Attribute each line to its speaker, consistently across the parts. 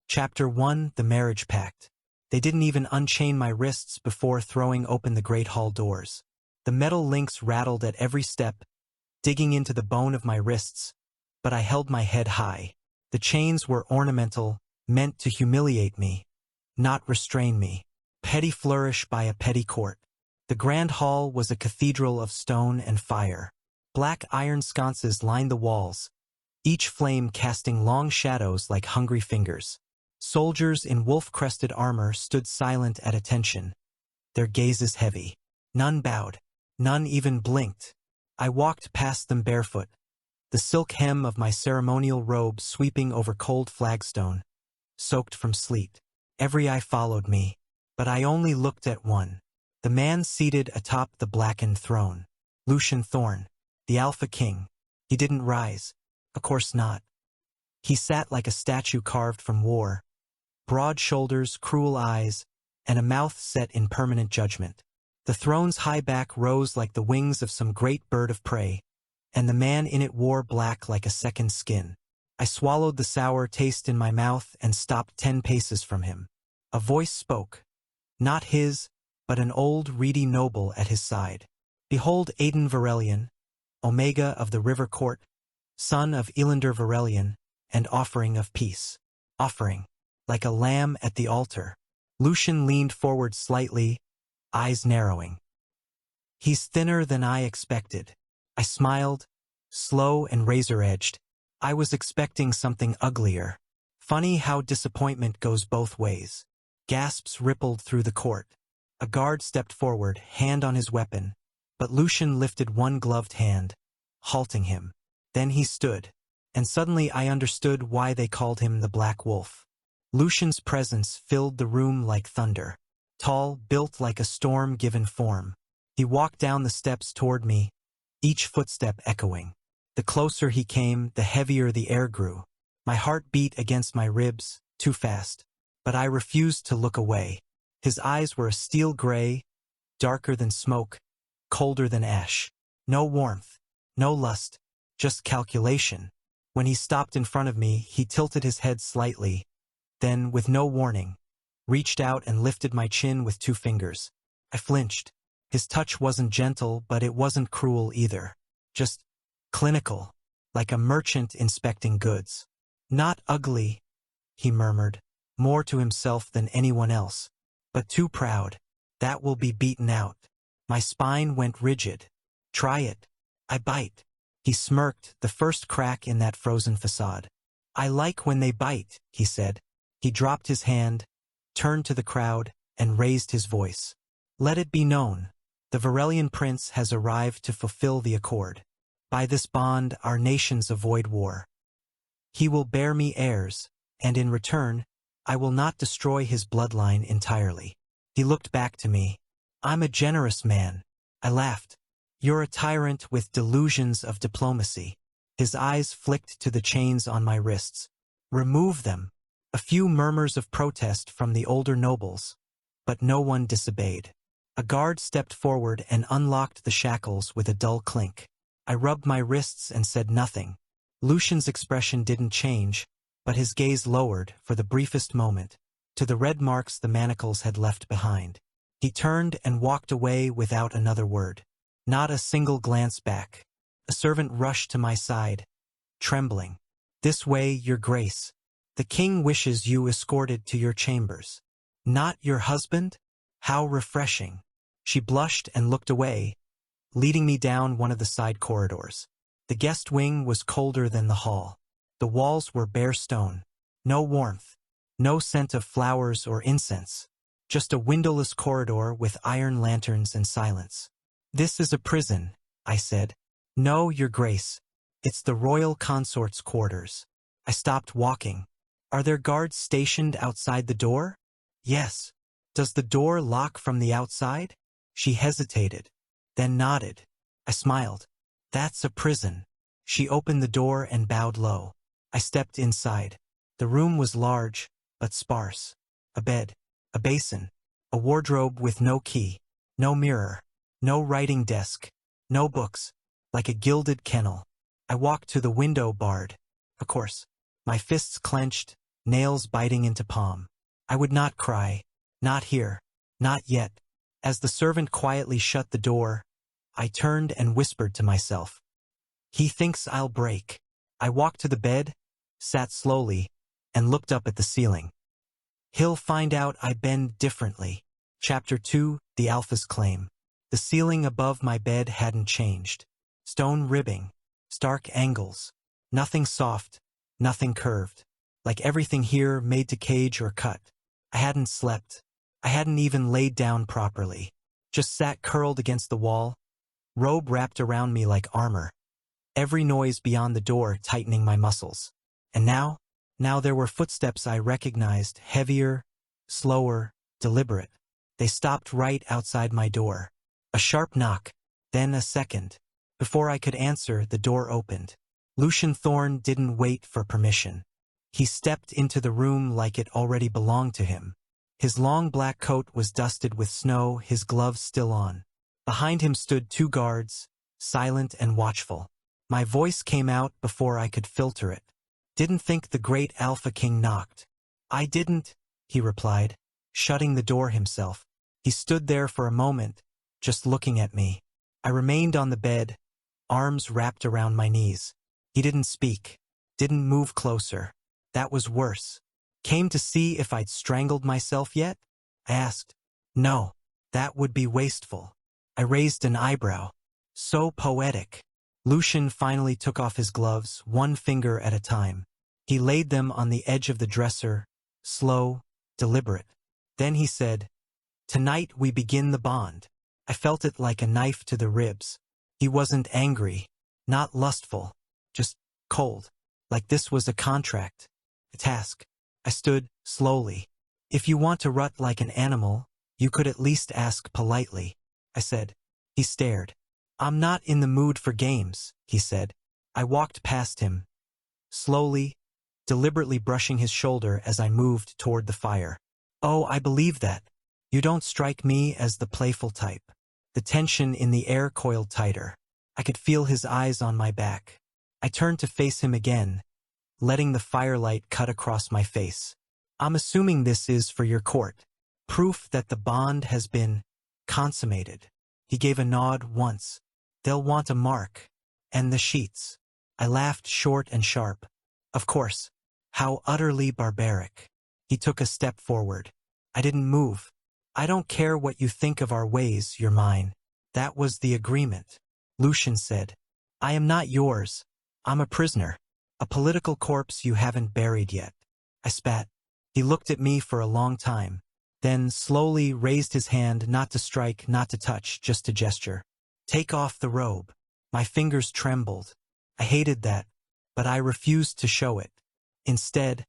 Speaker 1: Chapter 1: The Marriage Pact. They didn't even unchain my wrists before throwing open the great hall doors. The metal links rattled at every step, digging into the bone of my wrists, but I held my head high. The chains were ornamental, meant to humiliate me, not restrain me. Petty flourish by a petty court. The grand hall was a cathedral of stone and fire. Black iron sconces lined the walls, each flame casting long shadows like hungry fingers. Soldiers in wolf-crested armor stood silent at attention, their gazes heavy. None bowed, none even blinked. I walked past them barefoot, the silk hem of my ceremonial robe sweeping over cold flagstone, soaked from sleet. Every eye followed me, but I only looked at one, the man seated atop the blackened throne. Lucian Thorn, the Alpha King. He didn't rise. Of course not. He sat like a statue carved from war, broad shoulders, cruel eyes, and a mouth set in permanent judgment. The throne's high back rose like the wings of some great bird of prey, and the man in it wore black like a second skin. I swallowed the sour taste in my mouth and stopped 10 paces from him. A voice spoke, not his, but an old, reedy noble at his side. Behold Aiden Varelian, Omega of the River Court, son of Elander Varelian, and offering of peace. Offering. Like a lamb at the altar. Lucian leaned forward slightly, eyes narrowing. He's thinner than I expected. I smiled, slow and razor-edged. I was expecting something uglier. Funny how disappointment goes both ways. Gasps rippled through the court. A guard stepped forward, hand on his weapon, but Lucian lifted one gloved hand, halting him. Then he stood, and suddenly I understood why they called him the Black Wolf. Lucian's presence filled the room like thunder. Tall, built like a storm-given form. He walked down the steps toward me, each footstep echoing. The closer he came, the heavier the air grew. My heart beat against my ribs, too fast. But I refused to look away. His eyes were a steel gray, darker than smoke, colder than ash. No warmth, no lust, just calculation. When he stopped in front of me, he tilted his head slightly, then, with no warning, reached out and lifted my chin with 2 fingers. I flinched. His touch wasn't gentle, but it wasn't cruel either. Just clinical, like a merchant inspecting goods. Not ugly, he murmured, more to himself than anyone else. But too proud. That will be beaten out. My spine went rigid. Try it. I bite. He smirked, the first crack in that frozen facade. I like when they bite, he said. He dropped his hand, turned to the crowd, and raised his voice. Let it be known, the Varelian prince has arrived to fulfill the accord. By this bond, our nations avoid war. He will bear me heirs, and in return, I will not destroy his bloodline entirely. He looked back to me. I'm a generous man. I laughed. You're a tyrant with delusions of diplomacy. His eyes flicked to the chains on my wrists. Remove them. A few murmurs of protest from the older nobles, but no one disobeyed. A guard stepped forward and unlocked the shackles with a dull clink. I rubbed my wrists and said nothing. Lucian's expression didn't change, but his gaze lowered, for the briefest moment, to the red marks the manacles had left behind. He turned and walked away without another word. Not a single glance back. A servant rushed to my side, trembling. This way, your grace. The king wishes you escorted to your chambers. Not your husband? How refreshing. She blushed and looked away, leading me down one of the side corridors. The guest wing was colder than the hall. The walls were bare stone. No warmth. No scent of flowers or incense. Just a windowless corridor with iron lanterns and silence. This is a prison, I said. No, your grace. It's the royal consort's quarters. I stopped walking. Are there guards stationed outside the door? Yes. Does the door lock from the outside? She hesitated, then nodded. I smiled. That's a prison. She opened the door and bowed low. I stepped inside. The room was large, but sparse. A bed, a basin, a wardrobe with no key, no mirror, no writing desk, no books, like a gilded kennel. I walked to the window barred. Of course, my fists clenched, nails biting into palm. I would not cry. Not here. Not yet. As the servant quietly shut the door, I turned and whispered to myself. He thinks I'll break. I walked to the bed, sat slowly, and looked up at the ceiling. He'll find out I bend differently. Chapter 2, The Alpha's Claim. The ceiling above my bed hadn't changed. Stone ribbing, stark angles. Nothing soft, nothing curved. Like everything here made to cage or cut. I hadn't slept. I hadn't even laid down properly. Just sat curled against the wall, robe wrapped around me like armor. Every noise beyond the door tightening my muscles. And now there were footsteps I recognized, heavier, slower, deliberate. They stopped right outside my door. A sharp knock, then a second. Before I could answer, the door opened. Lucian Thorne didn't wait for permission. He stepped into the room like it already belonged to him. His long black coat was dusted with snow, his gloves still on. Behind him stood 2 guards, silent and watchful. My voice came out before I could filter it. Didn't think the great Alpha King knocked. I didn't, he replied, shutting the door himself. He stood there for a moment, just looking at me. I remained on the bed, arms wrapped around my knees. He didn't speak, didn't move closer. That was worse. Came to see if I'd strangled myself yet? I asked. No, that would be wasteful. I raised an eyebrow. So poetic. Lucian finally took off his gloves, 1 finger at a time. He laid them on the edge of the dresser, slow, deliberate. Then he said, "Tonight we begin the bond." I felt it like a knife to the ribs. He wasn't angry, not lustful, just cold. Like this was a contract, a task. I stood, slowly. "If you want to rut like an animal, you could at least ask politely," I said. He stared. "I'm not in the mood for games," he said. I walked past him, slowly, deliberately brushing his shoulder as I moved toward the fire. "Oh, I believe that. You don't strike me as the playful type." The tension in the air coiled tighter. I could feel his eyes on my back. I turned to face him again, letting the firelight cut across my face. "I'm assuming this is for your court. Proof that the bond has been consummated." He gave a nod once. "They'll want a mark. And the sheets." I laughed short and sharp. "Of course. How utterly barbaric." He took a step forward. I didn't move. "I don't care what you think of our ways, you're mine. That was the agreement." Lucian said, "I am not yours. I'm a prisoner. A political corpse you haven't buried yet." I spat. He looked at me for a long time, then slowly raised his hand, not to strike, not to touch, just to gesture. "Take off the robe." My fingers trembled. I hated that, but I refused to show it. Instead,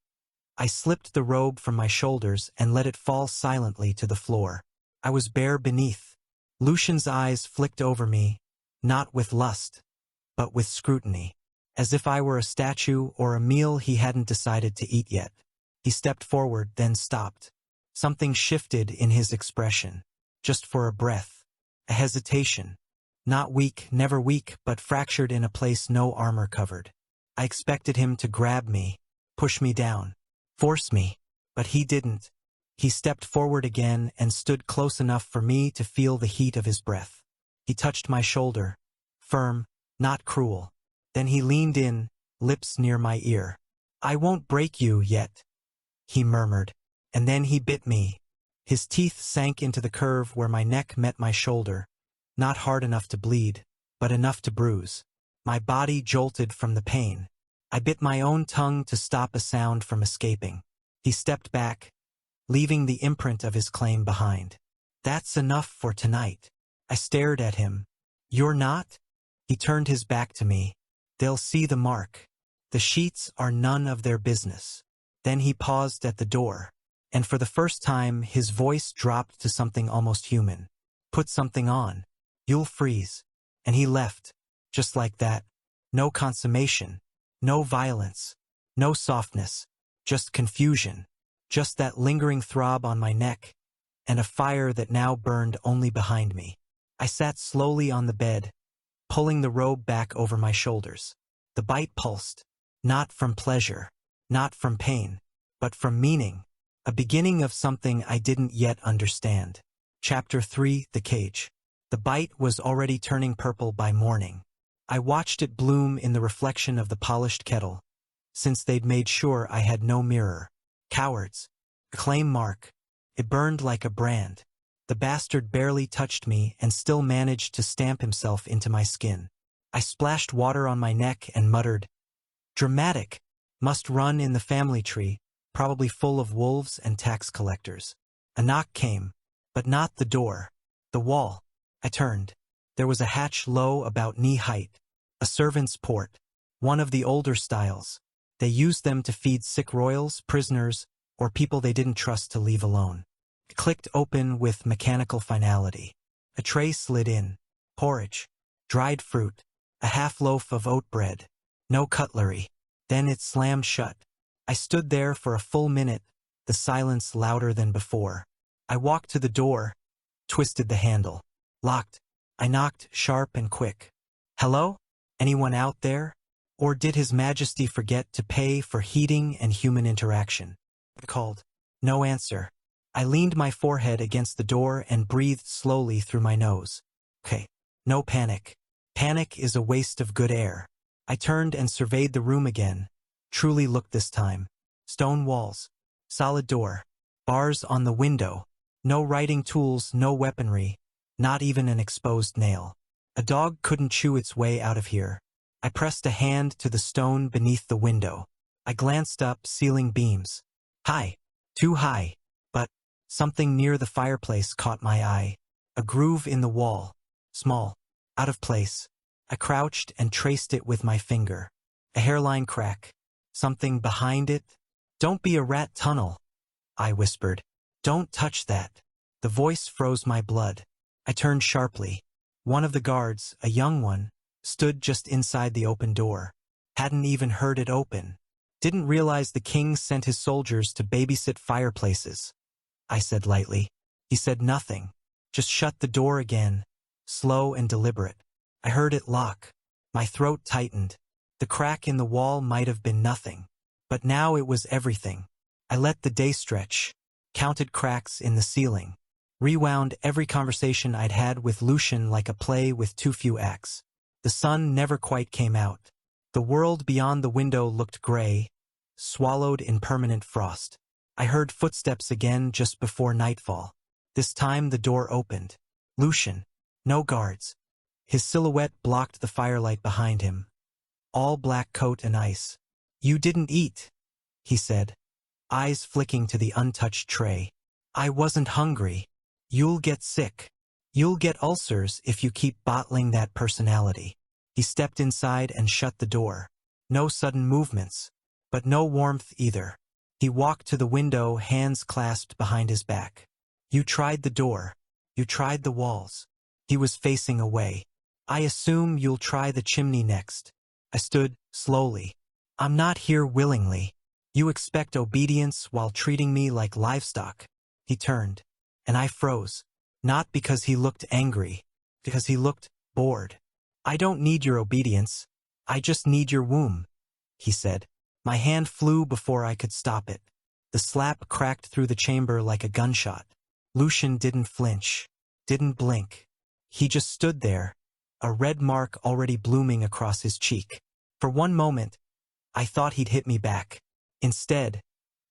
Speaker 1: I slipped the robe from my shoulders and let it fall silently to the floor. I was bare beneath. Lucian's eyes flicked over me, not with lust, but with scrutiny, as if I were a statue or a meal he hadn't decided to eat yet. He stepped forward, then stopped. Something shifted in his expression, just for a breath, a hesitation. Not weak, never weak, but fractured in a place no armor covered. I expected him to grab me, push me down, force me, but he didn't. He stepped forward again and stood close enough for me to feel the heat of his breath. He touched my shoulder, firm, not cruel. Then he leaned in, lips near my ear. "I won't break you yet," he murmured, and then he bit me. His teeth sank into the curve where my neck met my shoulder, not hard enough to bleed, but enough to bruise. My body jolted from the pain. I bit my own tongue to stop a sound from escaping. He stepped back, leaving the imprint of his claim behind. "That's enough for tonight." I stared at him. "You're not?" He turned his back to me. "They'll see the mark. The sheets are none of their business." Then he paused at the door, and for the first time his voice dropped to something almost human. "Put something on. You'll freeze." And he left, just like that. No consummation, no violence, no softness, just confusion, just that lingering throb on my neck, and a fire that now burned only behind me. I sat slowly on the bed, pulling the robe back over my shoulders. The bite pulsed, not from pleasure, not from pain, but from meaning, a beginning of something I didn't yet understand. Chapter 3: The Cage. The bite was already turning purple by morning. I watched it bloom in the reflection of the polished kettle, since they'd made sure I had no mirror. Cowards. A claim mark. It burned like a brand. The bastard barely touched me and still managed to stamp himself into my skin. I splashed water on my neck and muttered, "Dramatic. Must run in the family tree, probably full of wolves and tax collectors." A knock came, but not the door. The wall. I turned. There was a hatch low about knee-height. A servant's port. One of the older styles. They used them to feed sick royals, prisoners, or people they didn't trust to leave alone. It clicked open with mechanical finality. A tray slid in. Porridge. Dried fruit. A half-loaf of oat bread. No cutlery. Then it slammed shut. I stood there for a full minute, the silence louder than before. I walked to the door, twisted the handle. Locked. I knocked sharp and quick. "Hello? Anyone out there?" Or did His Majesty forget to pay for heating and human interaction? I called. No answer. I leaned my forehead against the door and breathed slowly through my nose. Okay. No panic. Panic is a waste of good air. I turned and surveyed the room again. Truly looked this time. Stone walls. Solid door. Bars on the window. No writing tools, no weaponry. Not even an exposed nail. A dog couldn't chew its way out of here. I pressed a hand to the stone beneath the window. I glanced up, ceiling beams. High. Too high. But something near the fireplace caught my eye. A groove in the wall. Small. Out of place. I crouched and traced it with my finger. A hairline crack. Something behind it. "Don't be a rat tunnel," I whispered. "Don't touch that." The voice froze my blood. I turned sharply. One of the guards, a young one, stood just inside the open door. Hadn't even heard it open. Didn't realize the king sent his soldiers to babysit fireplaces. I said lightly. He said nothing. Just shut the door again, slow and deliberate. I heard it lock. My throat tightened. The crack in the wall might have been nothing, but now it was everything. I let the day stretch, counted cracks in the ceiling, rewound every conversation I'd had with Lucian like a play with too few acts. The sun never quite came out. The world beyond the window looked gray, swallowed in permanent frost. I heard footsteps again just before nightfall. This time the door opened. Lucian. No guards. His silhouette blocked the firelight behind him. All black coat and ice. "You didn't eat," he said, eyes flicking to the untouched tray. "I wasn't hungry. You'll get sick. You'll get ulcers if you keep bottling that personality." He stepped inside and shut the door. No sudden movements, but no warmth either. He walked to the window, hands clasped behind his back. "You tried the door. You tried the walls." He was facing away. "I assume you'll try the chimney next." I stood, slowly. "I'm not here willingly. You expect obedience while treating me like livestock." He turned, and I froze. Not because he looked angry, because he looked bored. "I don't need your obedience. I just need your womb," he said. My hand flew before I could stop it. The slap cracked through the chamber like a gunshot. Lucian didn't flinch, didn't blink. He just stood there, a red mark already blooming across his cheek. For one moment, I thought he'd hit me back. Instead,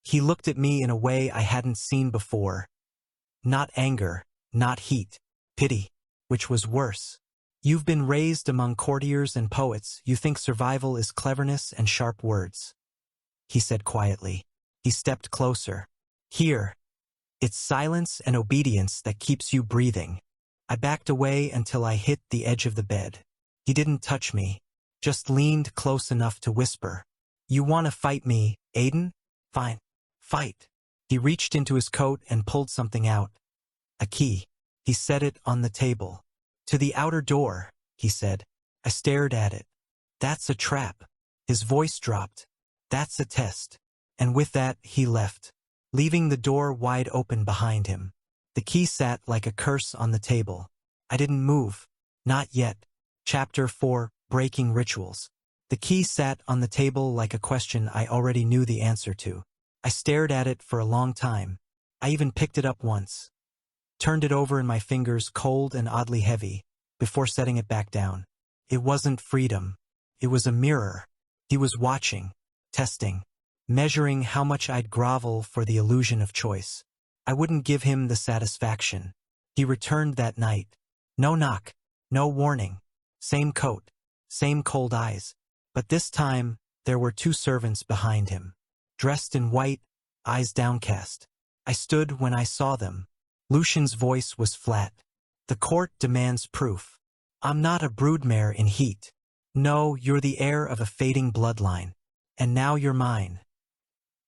Speaker 1: he looked at me in a way I hadn't seen before. Not anger, not heat, pity, which was worse. "You've been raised among courtiers and poets. You think survival is cleverness and sharp words," he said quietly. He stepped closer. "Here, it's silence and obedience that keeps you breathing." I backed away until I hit the edge of the bed. He didn't touch me, just leaned close enough to whisper, "You want to fight me, Aiden? Fine. Fight." He reached into his coat and pulled something out. A key. He set it on the table. "To the outer door," he said. I stared at it. "That's a trap." His voice dropped. "That's a test." And with that, he left, leaving the door wide open behind him. The key sat like a curse on the table. I didn't move. Not yet. Chapter 4: Breaking Rituals. The key sat on the table like a question I already knew the answer to. I stared at it for a long time. I even picked it up once, turned it over in my fingers, cold and oddly heavy, before setting it back down. It wasn't freedom. It was a mirror. He was watching, testing, measuring how much I'd grovel for the illusion of choice. I wouldn't give him the satisfaction. He returned that night. No knock, no warning. Same coat, same cold eyes. But this time, there were 2 servants behind him, dressed in white, eyes downcast. I stood when I saw them. Lucian's voice was flat. The court demands proof. I'm not a broodmare in heat. No, you're the heir of a fading bloodline. And now you're mine,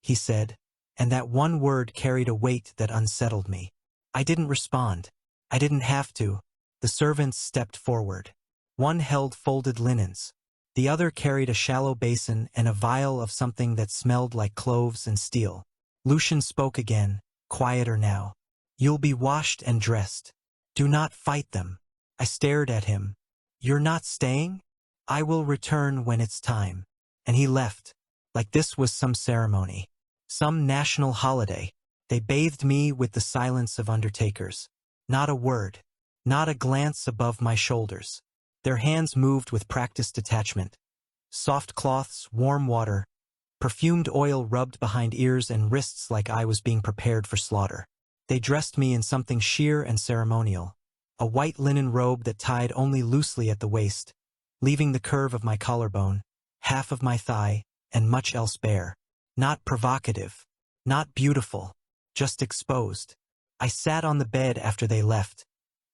Speaker 1: he said, and that one word carried a weight that unsettled me. I didn't respond. I didn't have to. The servants stepped forward. One held folded linens. The other carried a shallow basin and a vial of something that smelled like cloves and steel. Lucian spoke again, quieter now. You'll be washed and dressed. Do not fight them. I stared at him. You're not staying? I will return when it's time. And he left, like this was some ceremony, some national holiday. They bathed me with the silence of undertakers. Not a word, not a glance above my shoulders. Their hands moved with practiced detachment. Soft cloths, warm water, perfumed oil rubbed behind ears and wrists like I was being prepared for slaughter. They dressed me in something sheer and ceremonial, a white linen robe that tied only loosely at the waist, leaving the curve of my collarbone, half of my thigh, and much else bare. Not provocative, not beautiful, just exposed. I sat on the bed after they left,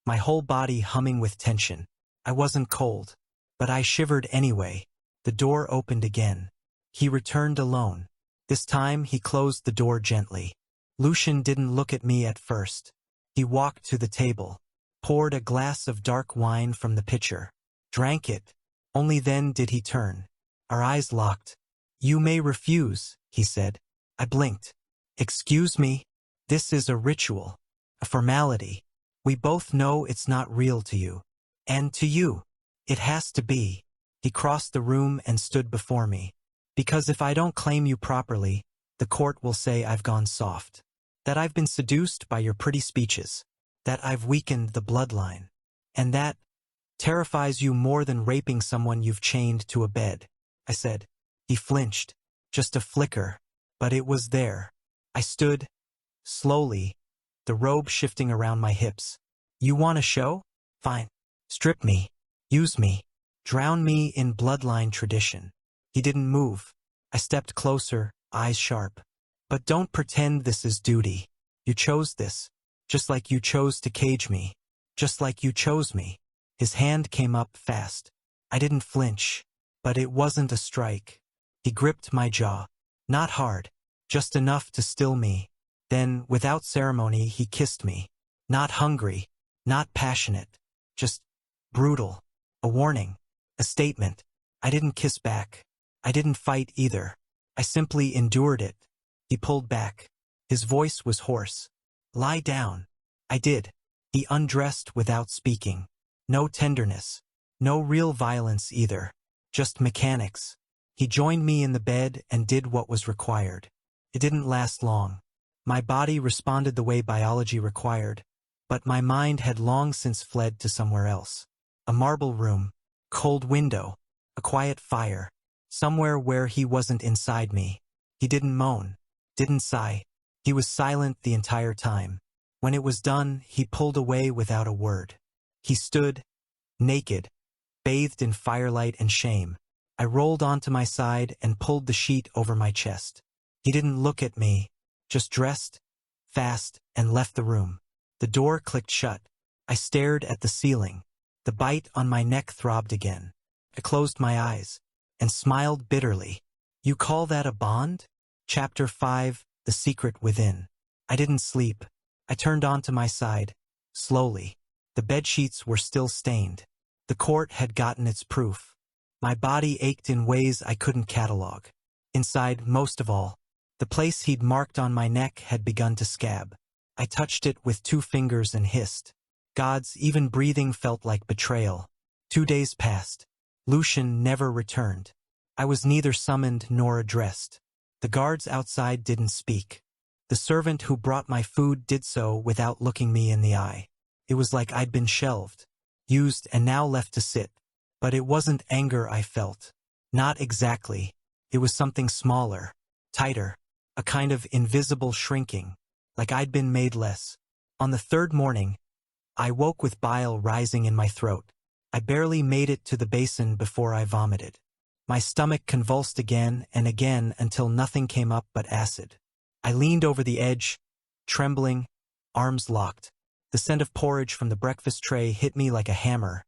Speaker 1: my whole body humming with tension. I wasn't cold, but I shivered anyway. The door opened again. He returned alone. This time he closed the door gently. Lucian didn't look at me at first. He walked to the table, poured a glass of dark wine from the pitcher, drank it. Only then did he turn. Our eyes locked. You may refuse, he said. I blinked. Excuse me? This is a ritual, a formality. We both know it's not real to you. And to you, it has to be. He crossed the room and stood before me. Because if I don't claim you properly, the court will say I've gone soft. That I've been seduced by your pretty speeches. That I've weakened the bloodline. And that terrifies you more than raping someone you've chained to a bed, I said. He flinched. Just a flicker. But it was there. I stood, slowly, the robe shifting around my hips. You want a show? Fine. Strip me. Use me. Drown me in bloodline tradition. He didn't move. I stepped closer, eyes sharp. But don't pretend this is duty. You chose this. Just like you chose to cage me. Just like you chose me. His hand came up fast. I didn't flinch. But it wasn't a strike. He gripped my jaw. Not hard. Just enough to still me. Then, without ceremony, he kissed me. Not hungry. Not passionate. Just brutal. A warning. A statement. I didn't kiss back. I didn't fight either. I simply endured it. He pulled back. His voice was hoarse. Lie down. I did. He undressed without speaking. No tenderness. No real violence either. Just mechanics. He joined me in the bed and did what was required. It didn't last long. My body responded the way biology required, but my mind had long since fled to somewhere else. A marble room, cold window, a quiet fire, somewhere where he wasn't inside me. He didn't moan, didn't sigh. He was silent the entire time. When it was done, he pulled away without a word. He stood, naked, bathed in firelight and shame. I rolled onto my side and pulled the sheet over my chest. He didn't look at me, just dressed, fast, and left the room. The door clicked shut. I stared at the ceiling. The bite on my neck throbbed again. I closed my eyes and smiled bitterly. You call that a bond? Chapter 5, The Secret Within. I didn't sleep. I turned onto my side, slowly. The bedsheets were still stained. The court had gotten its proof. My body ached in ways I couldn't catalog. Inside, most of all, the place he'd marked on my neck had begun to scab. I touched it with 2 fingers and hissed. Gods, even breathing felt like betrayal. 2 days passed. Lucian never returned. I was neither summoned nor addressed. The guards outside didn't speak. The servant who brought my food did so without looking me in the eye. It was like I'd been shelved, used, and now left to sit. But it wasn't anger I felt. Not exactly. It was something smaller, tighter, a kind of invisible shrinking, like I'd been made less. On the third morning, I woke with bile rising in my throat. I barely made it to the basin before I vomited. My stomach convulsed again and again until nothing came up but acid. I leaned over the edge, trembling, arms locked. The scent of porridge from the breakfast tray hit me like a hammer.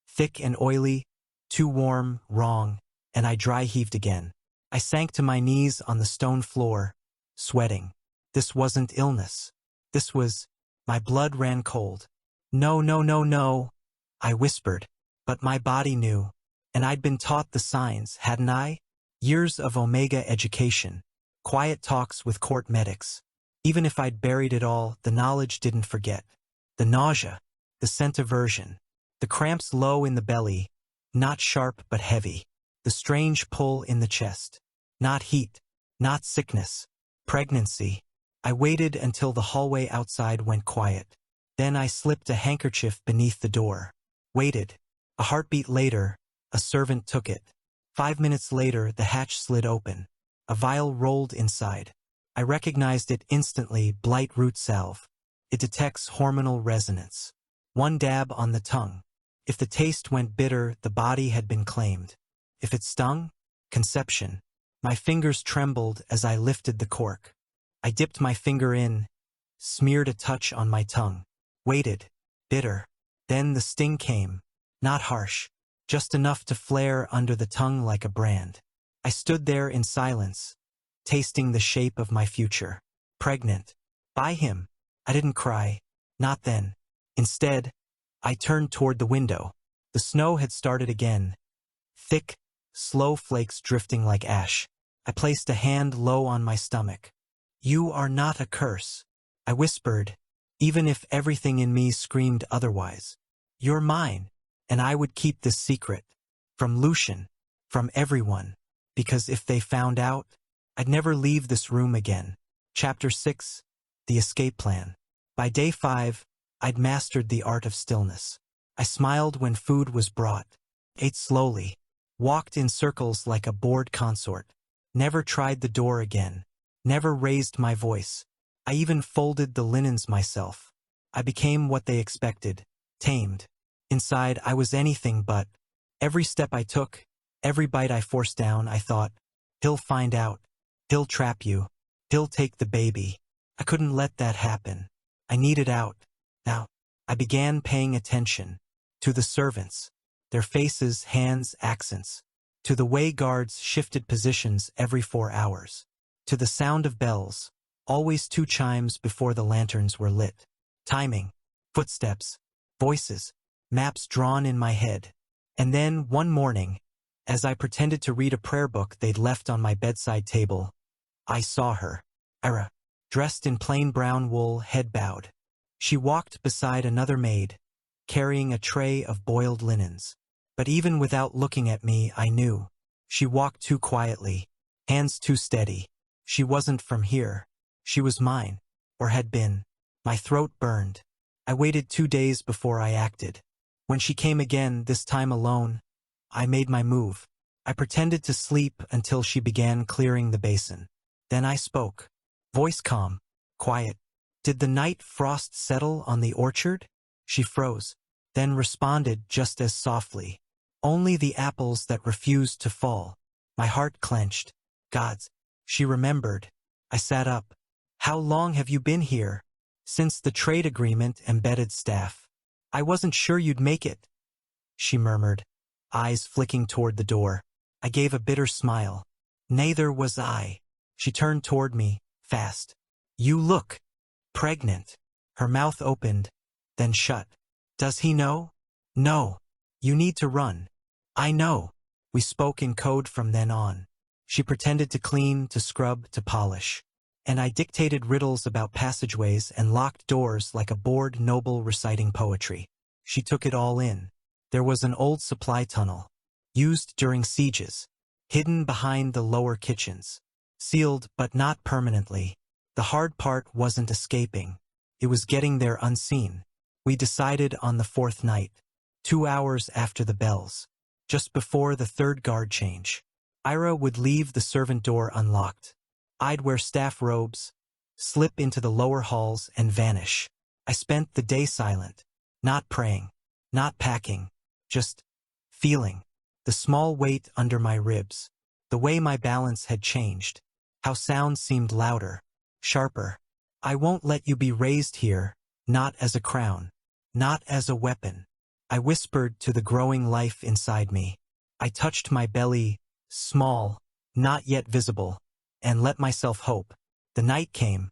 Speaker 1: Thick and oily, too warm, wrong, and I dry heaved again. I sank to my knees on the stone floor, sweating. This wasn't illness. This was... My blood ran cold. No, no, no, no, I whispered. But my body knew. And I'd been taught the signs, hadn't I? Years of Omega education. Quiet talks with court medics. Even if I'd buried it all, the knowledge didn't forget. The nausea, the scent aversion, the cramps low in the belly, not sharp but heavy, the strange pull in the chest. Not heat, not sickness, pregnancy. I waited until the hallway outside went quiet. Then I slipped a handkerchief beneath the door. Waited. A heartbeat later, a servant took it. 5 minutes later, the hatch slid open. A vial rolled inside. I recognized it instantly, blight root salve. It detects hormonal resonance. 1 dab on the tongue. If the taste went bitter, the body had been claimed. If it stung, conception. My fingers trembled as I lifted the cork. I dipped my finger in, smeared a touch on my tongue. Waited. Bitter. Then the sting came. Not harsh. Just enough to flare under the tongue like a brand. I stood there in silence, tasting the shape of my future. Pregnant. By him. I didn't cry. Not then. Instead, I turned toward the window. The snow had started again. Thick, slow flakes drifting like ash. I placed a hand low on my stomach. You are not a curse, I whispered, even if everything in me screamed otherwise. You're mine, and I would keep this secret. From Lucian, from everyone. Because if they found out, I'd never leave this room again. Chapter 6, The Escape Plan. By day 5, I'd mastered the art of stillness. I smiled when food was brought, ate slowly, walked in circles like a bored consort. Never tried the door again. Never raised my voice. I even folded the linens myself. I became what they expected, tamed. Inside, I was anything but. Every step I took, every bite I forced down, I thought, he'll find out. He'll trap you. He'll take the baby. I couldn't let that happen. I needed out. Now, I began paying attention. To the servants. Their faces, hands, accents. To the way guards shifted positions every 4 hours. To the sound of bells, always 2 chimes before the lanterns were lit. Timing, footsteps, voices, maps drawn in my head. And then, one morning, as I pretended to read a prayer book they'd left on my bedside table, I saw her, Heir, dressed in plain brown wool, head bowed. She walked beside another maid, carrying a tray of boiled linens. But even without looking at me, I knew. She walked too quietly, hands too steady. She wasn't from here. She was mine, or had been. My throat burned. I waited 2 days before I acted. When she came again, this time alone, I made my move. I pretended to sleep until she began clearing the basin. Then I spoke. Voice calm, quiet. Did the night frost settle on the orchard? She froze, then responded just as softly. Only the apples that refused to fall. My heart clenched. Gods. She remembered. I sat up. How long have you been here? Since the trade agreement embedded staff. I wasn't sure you'd make it. She murmured, eyes flicking toward the door. I gave a bitter smile. Neither was I. She turned toward me, fast. You look pregnant. Her mouth opened, then shut. Does he know? No. You need to run. I know. We spoke in code from then on. She pretended to clean, to scrub, to polish. And I dictated riddles about passageways and locked doors like a bored noble reciting poetry. She took it all in. There was an old supply tunnel, used during sieges, hidden behind the lower kitchens. Sealed, but not permanently. The hard part wasn't escaping. It was getting there unseen. We decided on the fourth night, 2 hours after the bells, just before the third guard change. Ira would leave the servant door unlocked. I'd wear staff robes, slip into the lower halls, and vanish. I spent the day silent, not praying, not packing, just feeling. The small weight under my ribs, the way my balance had changed, how sound seemed louder, sharper. I won't let you be raised here, not as a crown, not as a weapon. I whispered to the growing life inside me. I touched my belly, small, not yet visible, and let myself hope. The night came.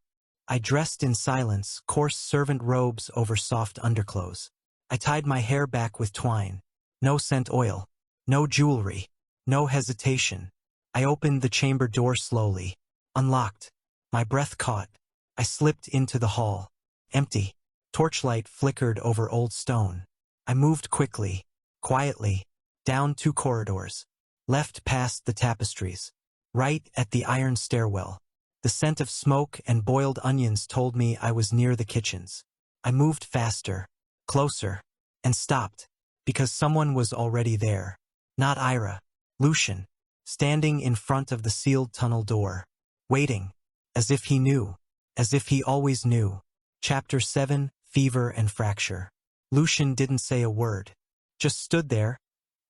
Speaker 1: I dressed in silence, coarse servant robes over soft underclothes. I tied my hair back with twine. No scent oil, no jewelry, no hesitation. I opened the chamber door slowly, unlocked. My breath caught. I slipped into the hall. Empty. Torchlight flickered over old stone. I moved quickly, quietly, down 2 corridors, left past the tapestries, right at the iron stairwell. The scent of smoke and boiled onions told me I was near the kitchens. I moved faster, closer, and stopped, because someone was already there. Not Ira, Lucian, standing in front of the sealed tunnel door, waiting, as if he knew, as if he always knew. Chapter 7, Fever and Fracture. Lucian didn't say a word, just stood there,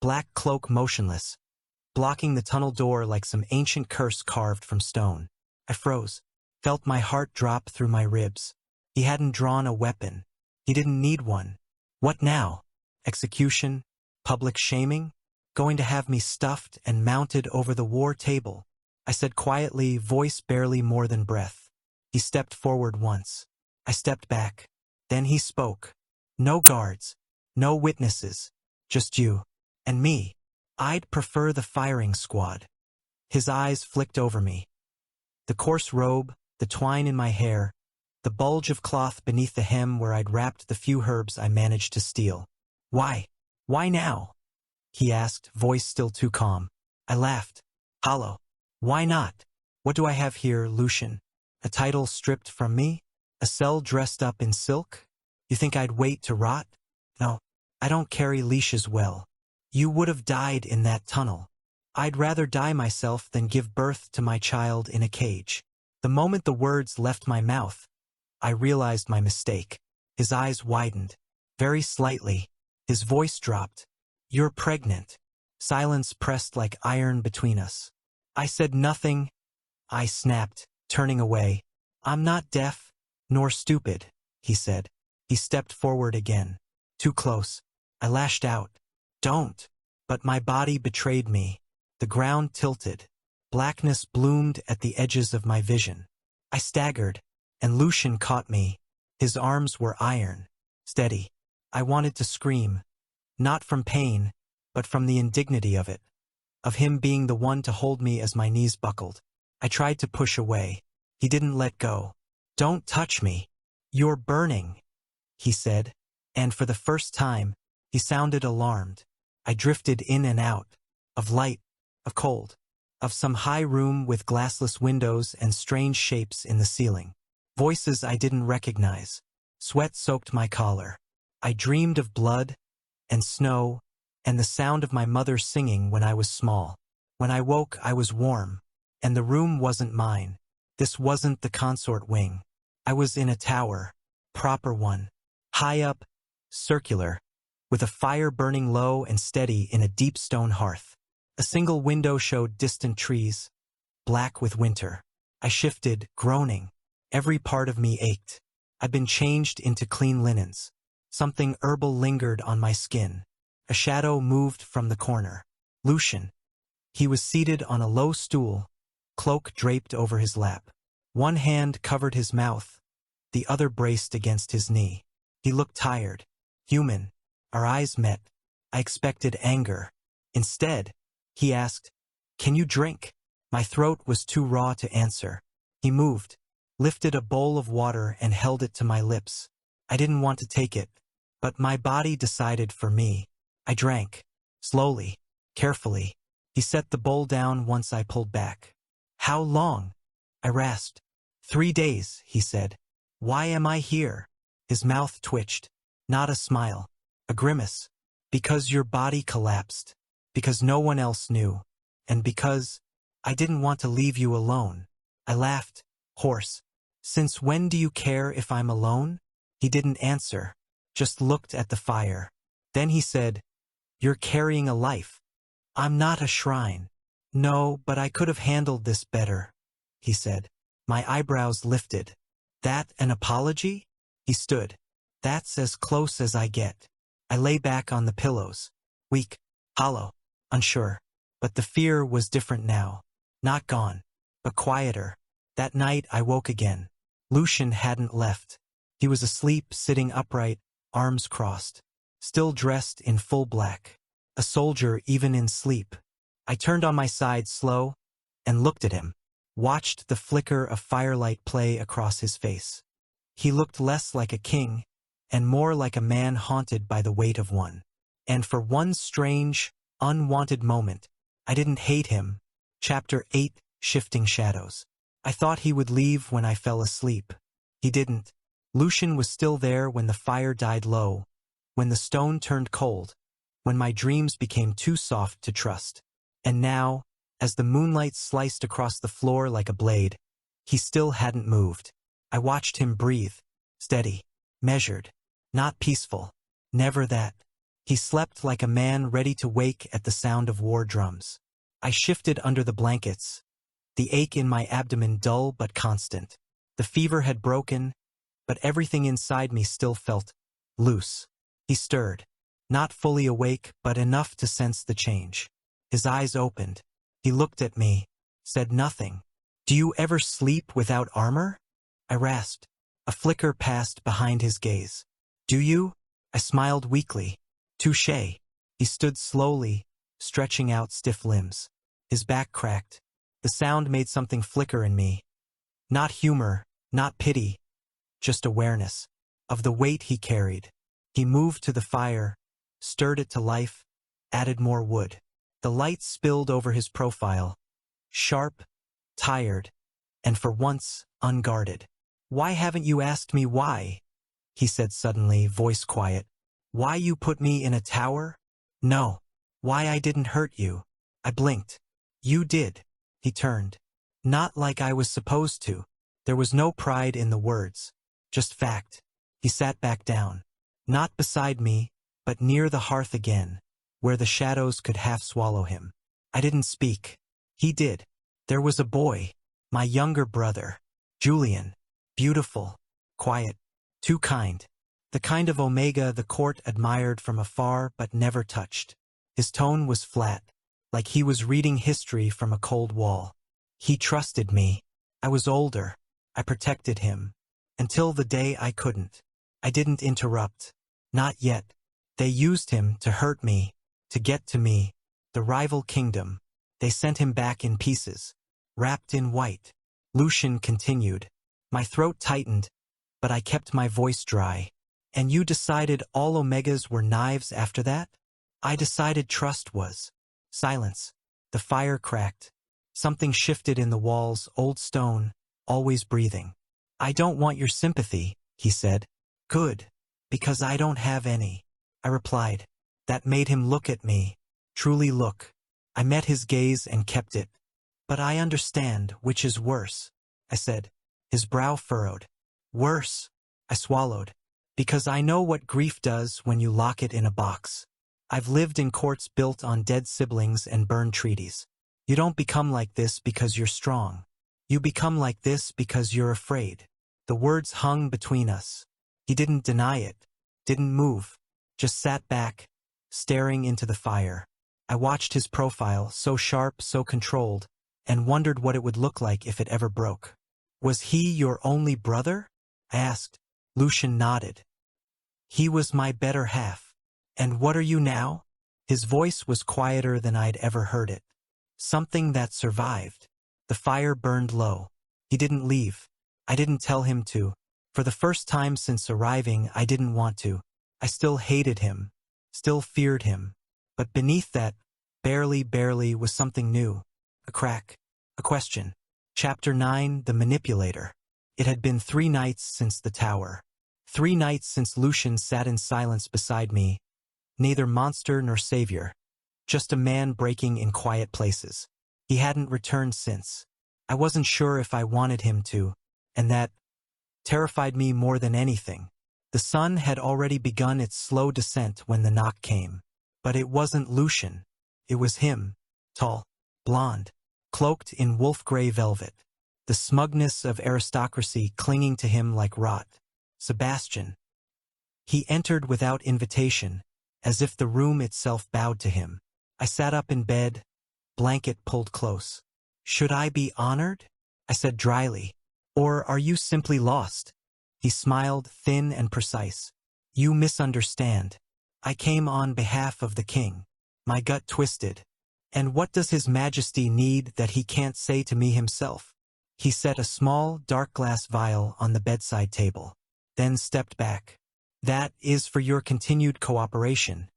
Speaker 1: black cloak motionless, blocking the tunnel door like some ancient curse carved from stone. I froze, felt my heart drop through my ribs. He hadn't drawn a weapon. He didn't need one. What now? Execution? Public shaming? Going to have me stuffed and mounted over the war table? I said quietly, voice barely more than breath. He stepped forward once. I stepped back. Then he spoke. No guards. No witnesses. Just you. And me. I'd prefer the firing squad. His eyes flicked over me. The coarse robe, the twine in my hair, the bulge of cloth beneath the hem where I'd wrapped the few herbs I managed to steal. Why? Why now? He asked, voice still too calm. I laughed. Hollow. Why not? What do I have here, Lucian? A title stripped from me? A cell dressed up in silk? You think I'd wait to rot? No, I don't carry leashes well. You would have died in that tunnel. I'd rather die myself than give birth to my child in a cage. The moment the words left my mouth, I realized my mistake. His eyes widened, very slightly. His voice dropped. You're pregnant. Silence pressed like iron between us. I said nothing. I snapped, turning away. I'm not deaf, nor stupid, he said. He stepped forward again. Too close. I lashed out. Don't. But my body betrayed me. The ground tilted. Blackness bloomed at the edges of my vision. I staggered, and Lucian caught me. His arms were iron, steady. I wanted to scream, not from pain, but from the indignity of it, of him being the one to hold me as my knees buckled. I tried to push away. He didn't let go. Don't touch me. You're burning, he said, and for the first time, he sounded alarmed. I drifted in and out, of light, of cold, of some high room with glassless windows and strange shapes in the ceiling. Voices I didn't recognize. Sweat soaked my collar. I dreamed of blood and snow and the sound of my mother singing when I was small. When I woke, I was warm, and the room wasn't mine. This wasn't the consort wing. I was in a tower, proper one, high up, circular, with a fire burning low and steady in a deep stone hearth. A single window showed distant trees, black with winter. I shifted, groaning. Every part of me ached. I'd been changed into clean linens. Something herbal lingered on my skin. A shadow moved from the corner. Lucian. He was seated on a low stool, cloak draped over his lap. One hand covered his mouth, the other braced against his knee. He looked tired, human. Our eyes met. I expected anger. Instead, he asked, "Can you drink?" My throat was too raw to answer. He moved, lifted a bowl of water and held it to my lips. I didn't want to take it, but my body decided for me. I drank, slowly, carefully. He set the bowl down once I pulled back. How long? I rasped. 3 days, he said. Why am I here? His mouth twitched. Not a smile. A grimace. Because your body collapsed. Because no one else knew. And because I didn't want to leave you alone. I laughed, hoarse. Since when do you care if I'm alone? He didn't answer, just looked at the fire. Then he said, You're carrying a life. I'm not a shrine. No, but I could have handled this better, he said. My eyebrows lifted. That an apology? He stood. That's as close as I get. I lay back on the pillows. Weak, hollow, unsure. But the fear was different now. Not gone, but quieter. That night I woke again. Lucian hadn't left. He was asleep, sitting upright, arms crossed. Still dressed in full black. A soldier even in sleep. I turned on my side slow and looked at him. Watched the flicker of firelight play across his face. He looked less like a king and more like a man haunted by the weight of one. And for one strange, unwanted moment, I didn't hate him. Chapter 8, Shifting Shadows. I thought he would leave when I fell asleep. He didn't. Lucian was still there when the fire died low, when the stone turned cold, when my dreams became too soft to trust. And now, as the moonlight sliced across the floor like a blade, he still hadn't moved. I watched him breathe, steady, measured, not peaceful, never that. He slept like a man ready to wake at the sound of war drums. I shifted under the blankets, the ache in my abdomen dull but constant. The fever had broken, but everything inside me still felt loose. He stirred, not fully awake, but enough to sense the change. His eyes opened. He looked at me, said nothing. Do you ever sleep without armor? I rasped. A flicker passed behind his gaze. Do you? I smiled weakly. Touché. He stood slowly, stretching out stiff limbs. His back cracked. The sound made something flicker in me. Not humor, not pity, just awareness of the weight he carried. He moved to the fire, stirred it to life, added more wood. The light spilled over his profile, sharp, tired, and for once, unguarded. Why haven't you asked me why? He said suddenly, voice quiet. Why you put me in a tower? No. Why I didn't hurt you? I blinked. You did. He turned. Not like I was supposed to. There was no pride in the words, just fact. He sat back down. Not beside me, but near the hearth again, where the shadows could half swallow him. I didn't speak. He did. There was a boy, my younger brother, Julian. Beautiful, quiet, too kind. The kind of Omega the court admired from afar but never touched. His tone was flat, like he was reading history from a cold wall. He trusted me. I was older. I protected him. Until the day I couldn't. I didn't interrupt. Not yet. They used him to hurt me, to get to me. The rival kingdom. They sent him back in pieces, wrapped in white. Lucian continued. My throat tightened, but I kept my voice dry. And you decided all Omegas were knives after that? I decided trust was. Silence. The fire cracked. Something shifted in the walls, old stone, always breathing. I don't want your sympathy, he said. Good, because I don't have any. I replied. That made him look at me. Truly look. I met his gaze and kept it. But I understand which is worse, I said. His brow furrowed. Worse, I swallowed. Because I know what grief does when you lock it in a box. I've lived in courts built on dead siblings and burned treaties. You don't become like this because you're strong. You become like this because you're afraid. The words hung between us. He didn't deny it, didn't move, just sat back, staring into the fire. I watched his profile, so sharp, so controlled, and wondered what it would look like if it ever broke. Was he your only brother? I asked. Lucian nodded. He was my better half. And what are you now? His voice was quieter than I'd ever heard it. Something that survived. The fire burned low. He didn't leave. I didn't tell him to. For the first time since arriving, I didn't want to. I still hated him, still feared him. But beneath that, barely, was something new. A crack, a question. Chapter 9, The Manipulator. It had been 3 nights since the tower. 3 nights since Lucian sat in silence beside me, neither monster nor savior, just a man breaking in quiet places. He hadn't returned since. I wasn't sure if I wanted him to, and that terrified me more than anything. The sun had already begun its slow descent when the knock came. But it wasn't Lucian. It was him, tall, blonde, cloaked in wolf-gray velvet, the smugness of aristocracy clinging to him like rot. Sebastian. He entered without invitation, as if the room itself bowed to him. I sat up in bed, blanket pulled close. "Should I be honored?" I said dryly. "Or are you simply lost?" He smiled, thin and precise. "You misunderstand. I came on behalf of the king." My gut twisted. And what does His Majesty need that he can't say to me himself? He set a small, dark glass vial on the bedside table, then stepped back. "That is for your continued cooperation,"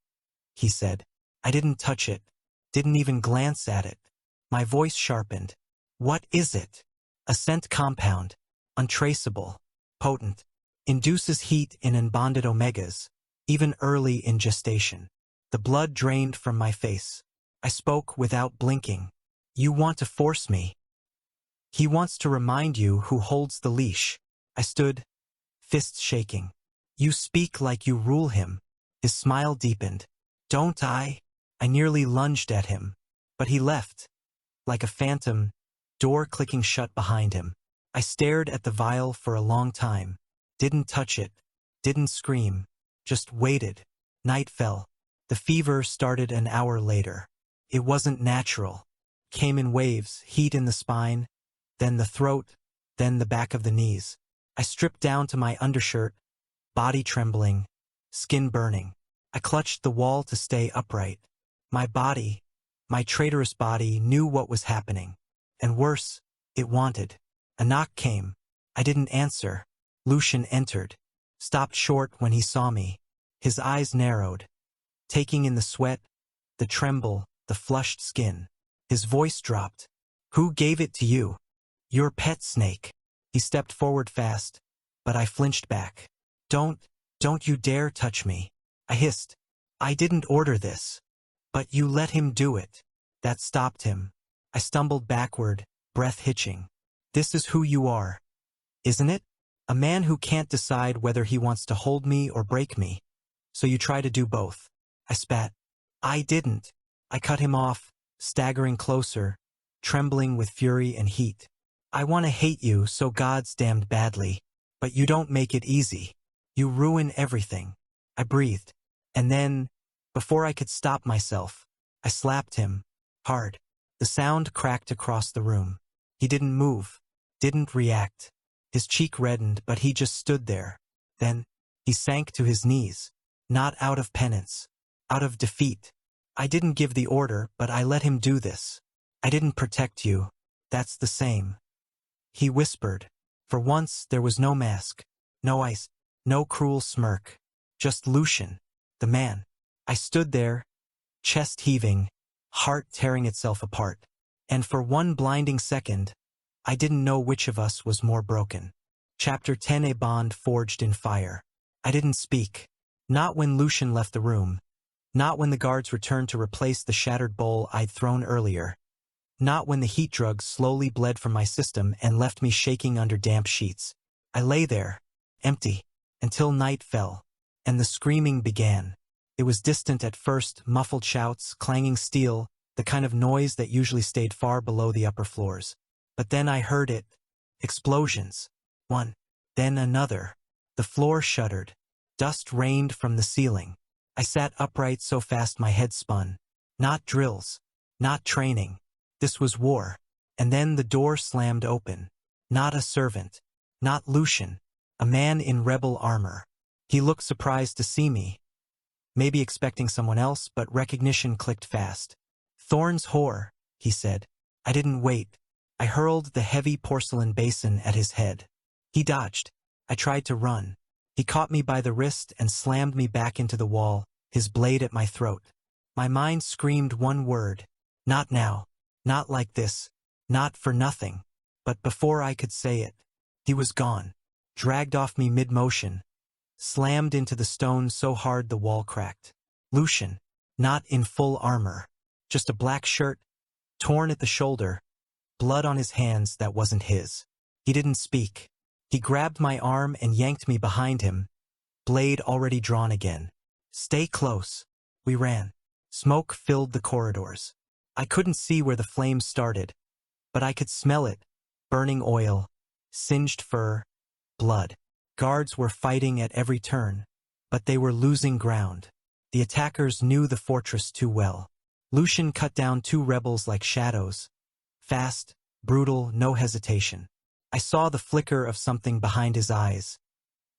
Speaker 1: he said. I didn't touch it, didn't even glance at it. My voice sharpened. "What is it?" "A scent compound, untraceable, potent, induces heat in unbonded omegas, even early in gestation." The blood drained from my face. I spoke without blinking. "You want to force me." "He wants to remind you who holds the leash." I stood, fists shaking. "You speak like you rule him." His smile deepened. "Don't I?" I nearly lunged at him, but he left, like a phantom, door clicking shut behind him. I stared at the vial for a long time, didn't touch it, didn't scream, just waited. Night fell. The fever started an hour later. It wasn't natural. Came in waves, heat in the spine, then the throat, then the back of the knees. I stripped down to my undershirt, body trembling, skin burning. I clutched the wall to stay upright. My body, my traitorous body, knew what was happening. And worse, it wanted. A knock came. I didn't answer. Lucian entered, stopped short when he saw me. His eyes narrowed, taking in the sweat, the tremble, the flushed skin. His voice dropped. "Who gave it to you?" "Your pet snake." He stepped forward fast, but I flinched back. Don't you dare touch me." I hissed. "I didn't order this." "But you let him do it." That stopped him. I stumbled backward, breath hitching. "This is who you are, isn't it? A man who can't decide whether he wants to hold me or break me. So you try to do both." I spat. "I didn't." I cut him off, staggering closer, trembling with fury and heat. "I want to hate you so God's damned badly. But you don't make it easy. You ruin everything." I breathed. And then, before I could stop myself, I slapped him, hard. The sound cracked across the room. He didn't move, didn't react. His cheek reddened, but he just stood there. Then, he sank to his knees. Not out of penance, out of defeat. "I didn't give the order, but I let him do this. I didn't protect you. That's the same." He whispered. For once, there was no mask, no ice, no cruel smirk. Just Lucian, the man. I stood there, chest heaving, heart tearing itself apart. And for one blinding second, I didn't know which of us was more broken. Chapter 10, A Bond Forged in Fire. I didn't speak. Not when Lucian left the room. Not when the guards returned to replace the shattered bowl I'd thrown earlier. Not when the heat drugs slowly bled from my system and left me shaking under damp sheets. I lay there, empty, until night fell, and the screaming began. It was distant at first, muffled shouts, clanging steel, the kind of noise that usually stayed far below the upper floors. But then I heard it. Explosions. One. Then another. The floor shuddered. Dust rained from the ceiling. I sat upright so fast my head spun. Not drills. Not training. This was war. And then the door slammed open. Not a servant. Not Lucian. A man in rebel armor. He looked surprised to see me. Maybe expecting someone else, but recognition clicked fast. "Thorn's whore," he said. I didn't wait. I hurled the heavy porcelain basin at his head. He dodged. I tried to run. He caught me by the wrist and slammed me back into the wall, his blade at my throat. My mind screamed one word. Not now. Not like this. Not for nothing. But before I could say it, he was gone, dragged off me mid-motion, slammed into the stone so hard the wall cracked. Lucian, not in full armor, just a black shirt, torn at the shoulder, blood on his hands that wasn't his. He didn't speak. He grabbed my arm and yanked me behind him, blade already drawn again. Stay close. We ran. Smoke filled the corridors. I couldn't see where the flames started, but I could smell it. Burning oil, singed fur, blood. Guards were fighting at every turn, but they were losing ground. The attackers knew the fortress too well. Lucian cut down 2 rebels like shadows. Fast, brutal, no hesitation. I saw the flicker of something behind his eyes.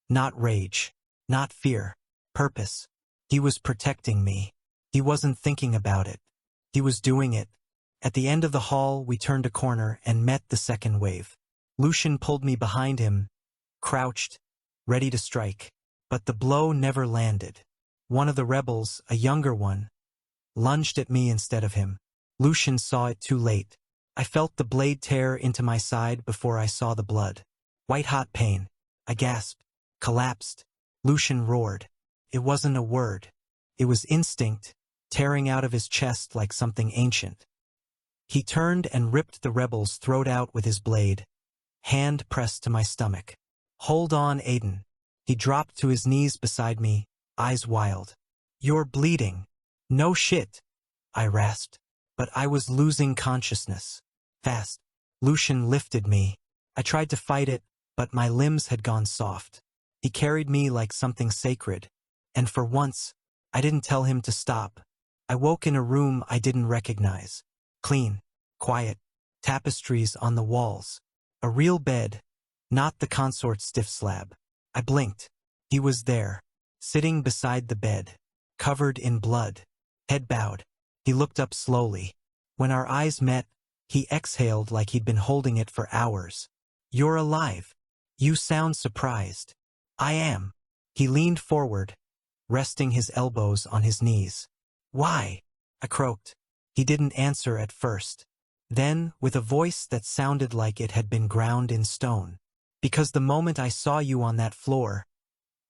Speaker 1: Not rage, not fear, purpose. He was protecting me. He wasn't thinking about it. He was doing it. At the end of the hall, we turned a corner and met the second wave. Lucian pulled me behind him, crouched, ready to strike. But the blow never landed. One of the rebels, a younger one, lunged at me instead of him. Lucian saw it too late. I felt the blade tear into my side before I saw the blood. White-hot pain. I gasped, collapsed. Lucian roared. It wasn't a word. It was instinct, tearing out of his chest like something ancient. He turned and ripped the rebel's throat out with his blade, hand pressed to my stomach. Hold on, Aiden. He dropped to his knees beside me, eyes wild. You're bleeding. No shit, I rasped. But I was losing consciousness. Fast. Lucian lifted me. I tried to fight it, but my limbs had gone soft. He carried me like something sacred. And for once, I didn't tell him to stop. I woke in a room I didn't recognize. Clean, quiet, tapestries on the walls. A real bed, not the consort's stiff slab. I blinked. He was there, sitting beside the bed, covered in blood, head bowed. He looked up slowly. When our eyes met, he exhaled like he'd been holding it for hours. You're alive. You sound surprised. I am. He leaned forward, resting his elbows on his knees. Why? I croaked. He didn't answer at first. Then, with a voice that sounded like it had been ground in stone. Because the moment I saw you on that floor,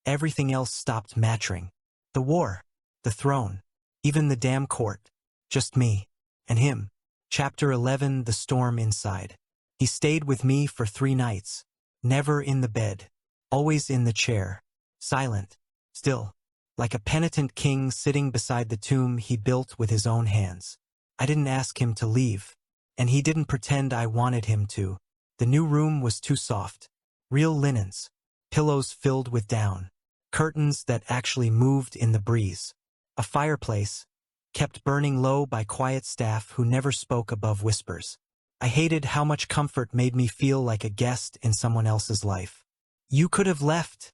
Speaker 1: everything else stopped mattering. The war, the throne, even the damn court. Just me. And him. Chapter 11, The Storm Inside. He stayed with me for 3 nights. Never in the bed. Always in the chair. Silent. Still. Like a penitent king sitting beside the tomb he built with his own hands. I didn't ask him to leave. And he didn't pretend I wanted him to. The new room was too soft. Real linens. Pillows filled with down. Curtains that actually moved in the breeze. A fireplace, kept burning low by quiet staff who never spoke above whispers. I hated how much comfort made me feel like a guest in someone else's life. You could have left,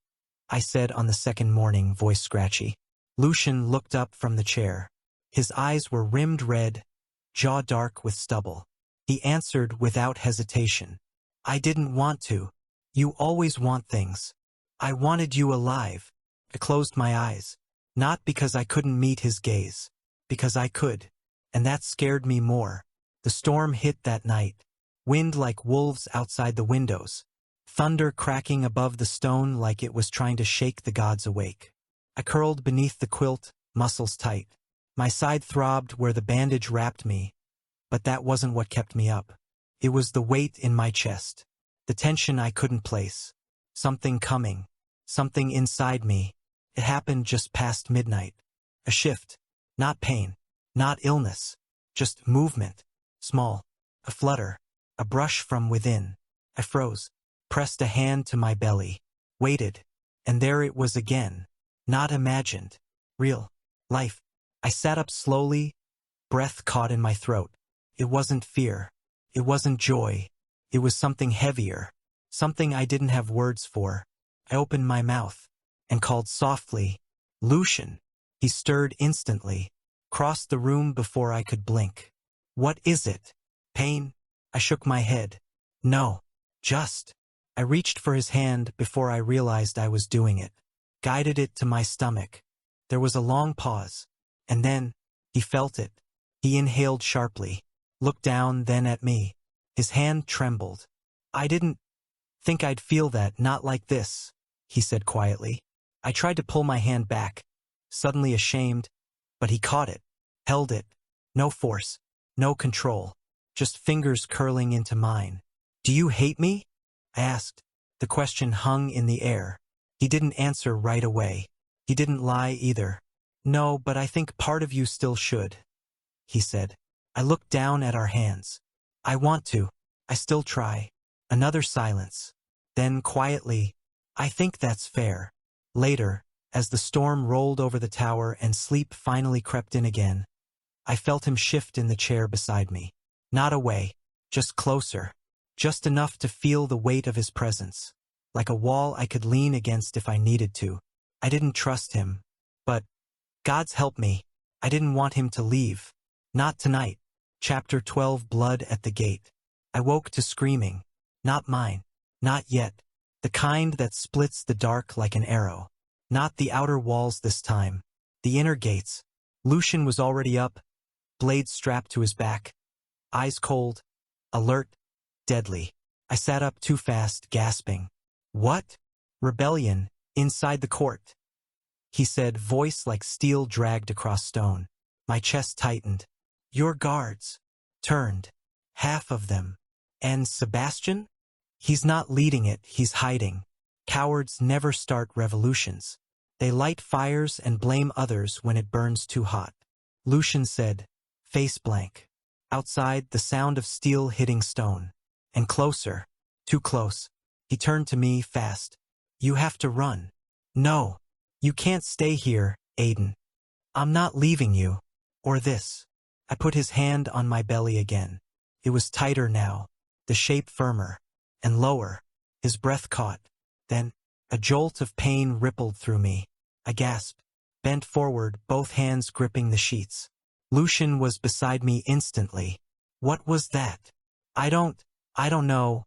Speaker 1: I said on the second morning, voice scratchy. Lucian looked up from the chair. His eyes were rimmed red, jaw dark with stubble. He answered without hesitation. I didn't want to. You always want things. I wanted you alive. I closed my eyes. Not because I couldn't meet his gaze. Because I could. And that scared me more. The storm hit that night. Wind like wolves outside the windows. Thunder cracking above the stone like it was trying to shake the gods awake. I curled beneath the quilt, muscles tight. My side throbbed where the bandage wrapped me. But that wasn't what kept me up. It was the weight in my chest. The tension I couldn't place. Something coming. Something inside me. It happened just past midnight. A shift. Not pain. Not illness. Just movement. Small. A flutter. A brush from within. I froze. Pressed a hand to my belly. Waited. And there it was again. Not imagined. Real. Life. I sat up slowly. Breath caught in my throat. It wasn't fear. It wasn't joy. It was something heavier. Something I didn't have words for. I opened my mouth and called softly, Lucian. He stirred instantly, crossed the room before I could blink. What is it? Pain? I shook my head. No, just. I reached for his hand before I realized I was doing it. Guided it to my stomach. There was a long pause. And then, he felt it. He inhaled sharply, looked down then at me. His hand trembled. I didn't think I'd feel that, not like this, he said quietly. I tried to pull my hand back, suddenly ashamed, but he caught it, held it. No force, no control, just fingers curling into mine. Do you hate me? I asked. The question hung in the air. He didn't answer right away. He didn't lie either. No, but I think part of you still should, he said. I looked down at our hands. I want to. I still try. Another silence. Then quietly, I think that's fair. Later, as the storm rolled over the tower and sleep finally crept in again, I felt him shift in the chair beside me. Not away, just closer. Just enough to feel the weight of his presence. Like a wall I could lean against if I needed to. I didn't trust him. But, God's help me, I didn't want him to leave. Not tonight. Chapter 12, Blood at the Gate. I woke to screaming. Not mine. Not yet. The kind that splits the dark like an arrow. Not the outer walls this time. The inner gates. Lucian was already up, blade strapped to his back. Eyes cold, alert, deadly. I sat up too fast, gasping. What? Rebellion, inside the court, he said, voice like steel dragged across stone. My chest tightened. Your guards. Turned. Half of them. And Sebastian? He's not leading it, he's hiding. Cowards never start revolutions. They light fires and blame others when it burns too hot. Lucian said, face blank. Outside, the sound of steel hitting stone. And closer. Too close. He turned to me fast. You have to run. No. You can't stay here, Aiden. I'm not leaving you. Or this. I put his hand on my belly again. It was tighter now. The shape firmer. And lower. His breath caught. Then, a jolt of pain rippled through me. I gasped. Bent forward, both hands gripping the sheets. Lucian was beside me instantly. What was that? I don't know.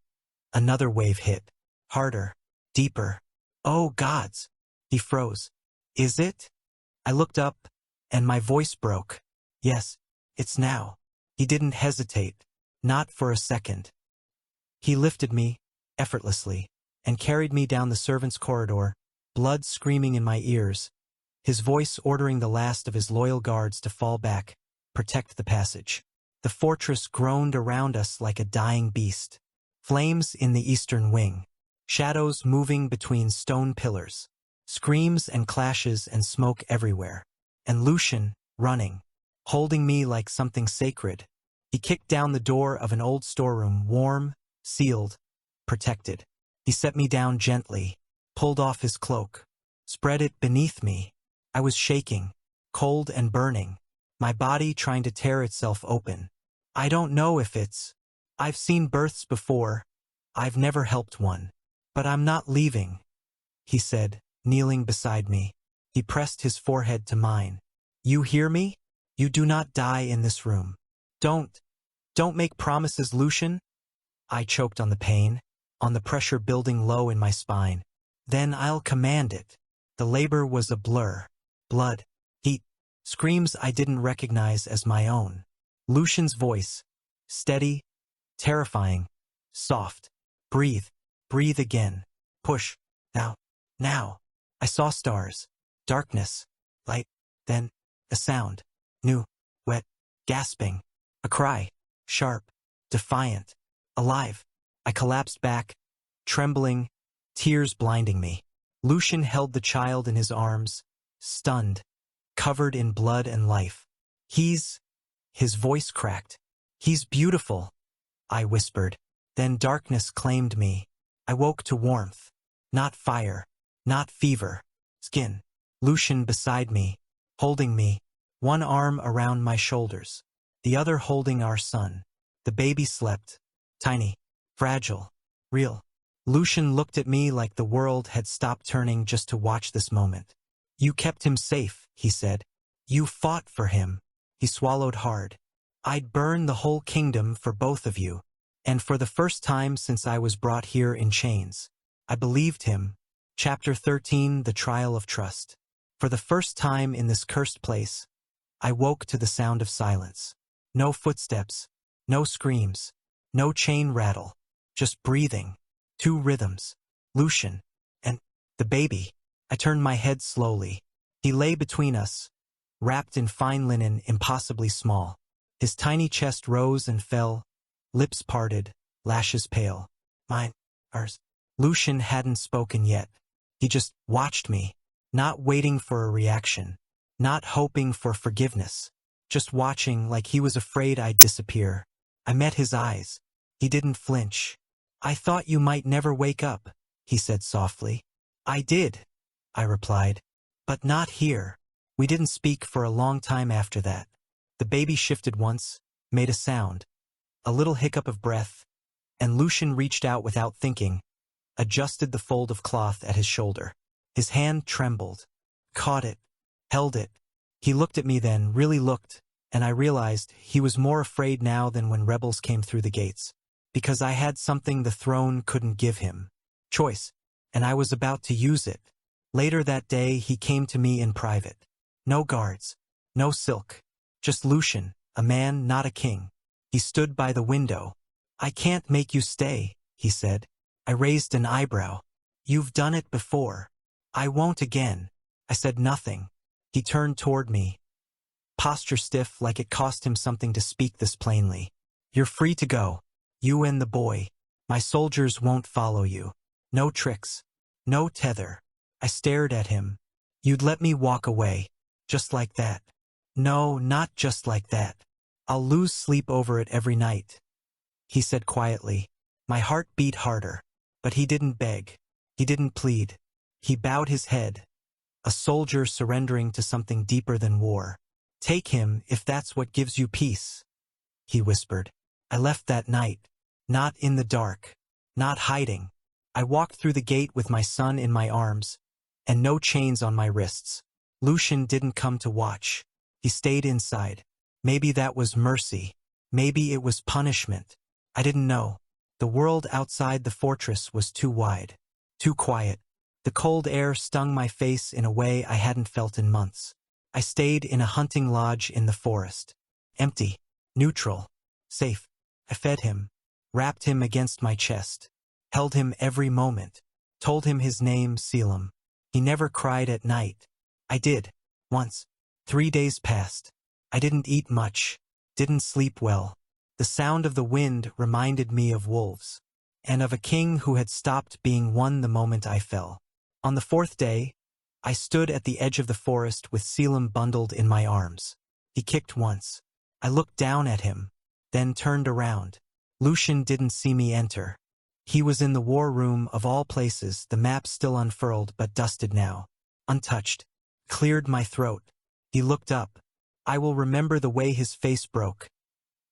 Speaker 1: Another wave hit. Harder. Deeper. Oh gods. He froze. Is it? I looked up, and my voice broke. Yes, it's now. He didn't hesitate. Not for a second. He lifted me, effortlessly, and carried me down the servants' corridor, blood screaming in my ears, his voice ordering the last of his loyal guards to fall back, protect the passage. The fortress groaned around us like a dying beast. Flames in the eastern wing. Shadows moving between stone pillars. Screams and clashes and smoke everywhere. And Lucian, running, holding me like something sacred. He kicked down the door of an old storeroom, warm, sealed, protected. He set me down gently, pulled off his cloak, spread it beneath me. I was shaking, cold and burning, my body trying to tear itself open. I don't know if I've seen births before. I've never helped one. But I'm not leaving, he said, kneeling beside me. He pressed his forehead to mine. You hear me? You do not die in this room. Don't make promises, Lucian. I choked on the pain, on the pressure building low in my spine. Then I'll command it. The labor was a blur. Blood, heat, screams I didn't recognize as my own. Lucian's voice, steady, terrifying, soft. Breathe, breathe again. Push, now. I saw stars, darkness, light, then a sound, new, wet, gasping, a cry, sharp, defiant, alive. I collapsed back, trembling, tears blinding me. Lucian held the child in his arms, stunned, covered in blood and life. His voice cracked. He's beautiful, I whispered. Then darkness claimed me. I woke to warmth. Not fire, not fever. Skin. Lucian beside me, holding me, one arm around my shoulders, the other holding our son. The baby slept. Tiny, fragile, real. Lucian looked at me like the world had stopped turning just to watch this moment. You kept him safe, he said. You fought for him. He swallowed hard. I'd burn the whole kingdom for both of you. And for the first time since I was brought here in chains, I believed him. Chapter 13, The Trial of Trust. For the first time in this cursed place, I woke to the sound of silence. No footsteps, no screams, no chain rattle, just breathing. 2 rhythms. Lucian. And the baby. I turned my head slowly. He lay between us, wrapped in fine linen impossibly small. His tiny chest rose and fell, lips parted, lashes pale. Mine. Ours. Lucian hadn't spoken yet. He just watched me, not waiting for a reaction, not hoping for forgiveness, just watching like he was afraid I'd disappear. I met his eyes. He didn't flinch. I thought you might never wake up, he said softly. I did, I replied. But not here. We didn't speak for a long time after that. The baby shifted once, made a sound, a little hiccup of breath, and Lucian reached out without thinking, adjusted the fold of cloth at his shoulder. His hand trembled, caught it, held it. He looked at me then, really looked, and I realized he was more afraid now than when rebels came through the gates, because I had something the throne couldn't give him. Choice, and I was about to use it. Later that day he came to me in private. No guards, no silk, just Lucian, a man, not a king. He stood by the window. I can't make you stay, he said. I raised an eyebrow. You've done it before. I won't again. I said nothing. He turned toward me, posture stiff like it cost him something to speak this plainly. You're free to go. You and the boy. My soldiers won't follow you. No tricks. No tether. I stared at him. You'd let me walk away. Just like that. No, not just like that. I'll lose sleep over it every night, he said quietly. My heart beat harder. But he didn't beg. He didn't plead. He bowed his head. A soldier surrendering to something deeper than war. Take him if that's what gives you peace, he whispered. I left that night. Not in the dark. Not hiding. I walked through the gate with my son in my arms, and no chains on my wrists. Lucian didn't come to watch. He stayed inside. Maybe that was mercy. Maybe it was punishment. I didn't know. The world outside the fortress was too wide, too quiet. The cold air stung my face in a way I hadn't felt in months. I stayed in a hunting lodge in the forest. Empty, neutral, safe. I fed him, wrapped him against my chest, held him every moment, told him his name, Selim. He never cried at night. I did, once. 3 days passed. I didn't eat much, didn't sleep well. The sound of the wind reminded me of wolves, and of a king who had stopped being one the moment I fell. On the 4th day, I stood at the edge of the forest with Selim bundled in my arms. He kicked once. I looked down at him, then turned around. Lucian didn't see me enter. He was in the war room of all places, the map still unfurled but dusted now. Untouched. Cleared my throat. He looked up. I will remember the way his face broke.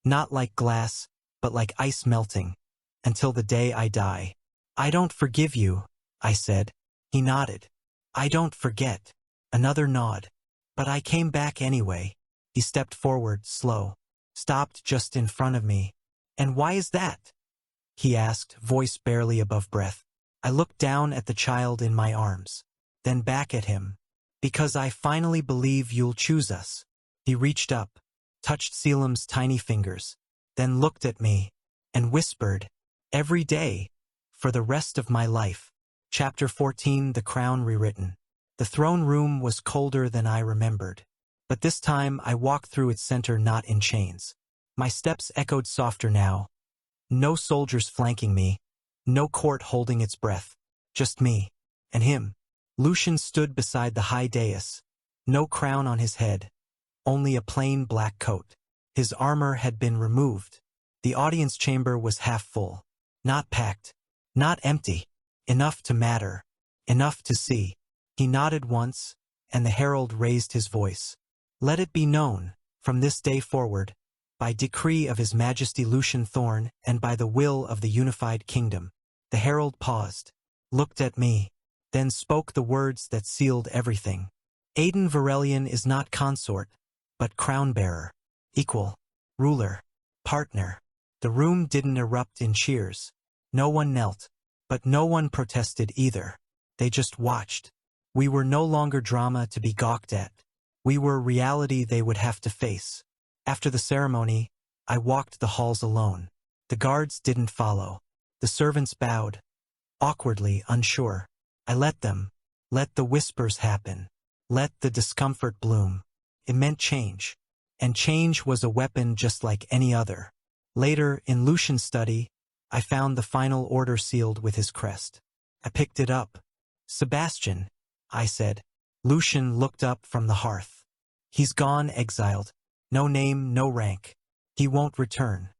Speaker 1: Not like glass, but like ice melting, until the day I die. I don't forgive you, I said. He nodded. I don't forget. Another nod. But I came back anyway. He stepped forward, slow. Stopped just in front of me. And why is that? He asked, voice barely above breath. I looked down at the child in my arms, then back at him. Because I finally believe you'll choose us. He reached up, touched Selim's tiny fingers, then looked at me, and whispered, every day, for the rest of my life. Chapter 14, The Crown Rewritten. The throne room was colder than I remembered, but this time I walked through its center not in chains. My steps echoed softer now. No soldiers flanking me, no court holding its breath, just me, and him. Lucian stood beside the high dais, no crown on his head, only a plain black coat. His armor had been removed. The audience chamber was half full. Not packed. Not empty. Enough to matter. Enough to see. He nodded once, and the herald raised his voice. Let it be known, from this day forward, by decree of His Majesty Lucian Thorn and by the will of the unified kingdom. The herald paused, looked at me, then spoke the words that sealed everything. Aiden Varelian is not consort, but crown-bearer, equal, ruler, partner. The room didn't erupt in cheers. No one knelt, but no one protested either. They just watched. We were no longer drama to be gawked at. We were reality they would have to face. After the ceremony, I walked the halls alone. The guards didn't follow. The servants bowed, awkwardly unsure. I let them. Let the whispers happen. Let the discomfort bloom. It meant change. And change was a weapon just like any other. Later, in Lucian's study, I found the final order sealed with his crest. I picked it up. Sebastian, I said. Lucian looked up from the hearth. He's gone, exiled. No name, no rank. He won't return,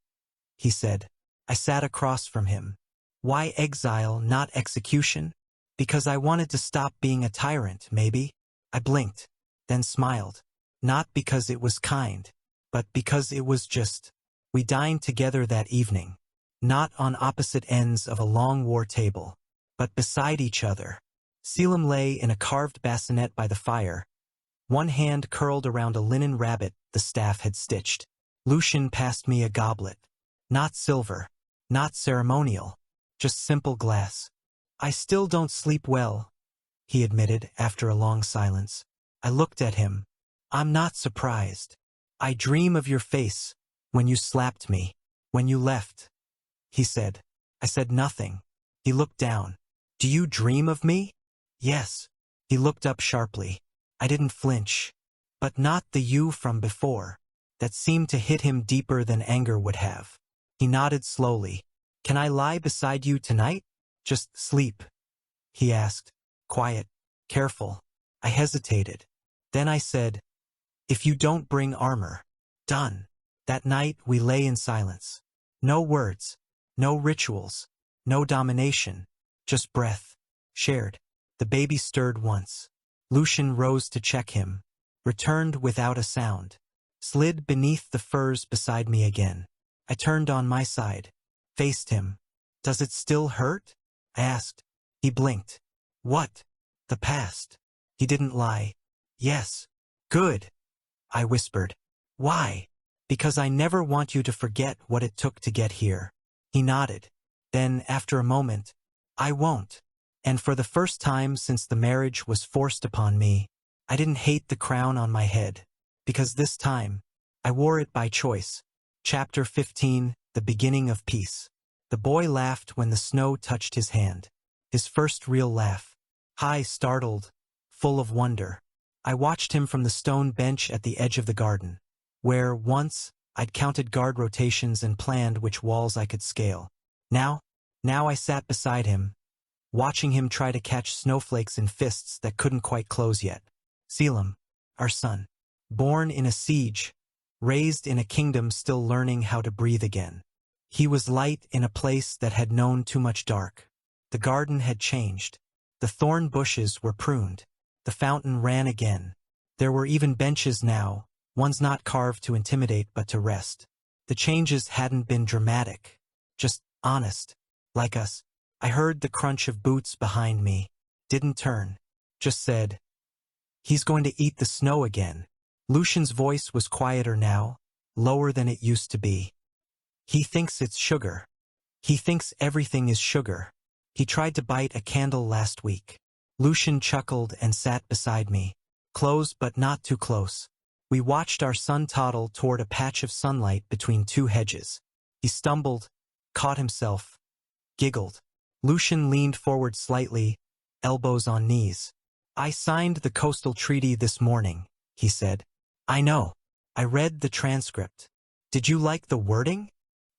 Speaker 1: he said. I sat across from him. Why exile, not execution? Because I wanted to stop being a tyrant, maybe. I blinked, then smiled. Not because it was kind, but because it was just. We dined together that evening. Not on opposite ends of a long war table, but beside each other. Selim lay in a carved bassinet by the fire, one hand curled around a linen rabbit the staff had stitched. Lucian passed me a goblet. Not silver, not ceremonial, just simple glass. I still don't sleep well, he admitted after a long silence. I looked at him. I'm not surprised. I dream of your face, when you slapped me, when you left, he said. I said nothing. He looked down. Do you dream of me? Yes. He looked up sharply. I didn't flinch. But not the you from before. That seemed to hit him deeper than anger would have. He nodded slowly. Can I lie beside you tonight? Just sleep, he asked. Quiet, careful. I hesitated. Then I said, if you don't bring armor. Done. That night we lay in silence. No words, no rituals, no domination, just breath. Shared. The baby stirred once. Lucian rose to check him, returned without a sound, slid beneath the furs beside me again. I turned on my side, faced him. Does it still hurt? I asked. He blinked. What? The past. He didn't lie. Yes. Good. I whispered. Why? Because I never want you to forget what it took to get here. He nodded. Then, after a moment, I won't. And for the first time since the marriage was forced upon me, I didn't hate the crown on my head. Because this time, I wore it by choice. Chapter 15, The Beginning of Peace. The boy laughed when the snow touched his hand. His first real laugh. High, startled, full of wonder. I watched him from the stone bench at the edge of the garden, where, once, I'd counted guard rotations and planned which walls I could scale. Now I sat beside him, watching him try to catch snowflakes in fists that couldn't quite close yet. Selim, our son, born in a siege, raised in a kingdom still learning how to breathe again. He was light in a place that had known too much dark. The garden had changed. The thorn bushes were pruned. The fountain ran again. There were even benches now, ones not carved to intimidate but to rest. The changes hadn't been dramatic, just honest, like us. I heard the crunch of boots behind me, didn't turn, just said, he's going to eat the snow again. Lucian's voice was quieter now, lower than it used to be. He thinks it's sugar. He thinks everything is sugar. He tried to bite a candle last week. Lucian chuckled and sat beside me, close but not too close. We watched our son toddle toward a patch of sunlight between two hedges. He stumbled, caught himself, giggled. Lucian leaned forward slightly, elbows on knees. I signed the coastal treaty this morning, he said. I know. I read the transcript. Did you like the wording?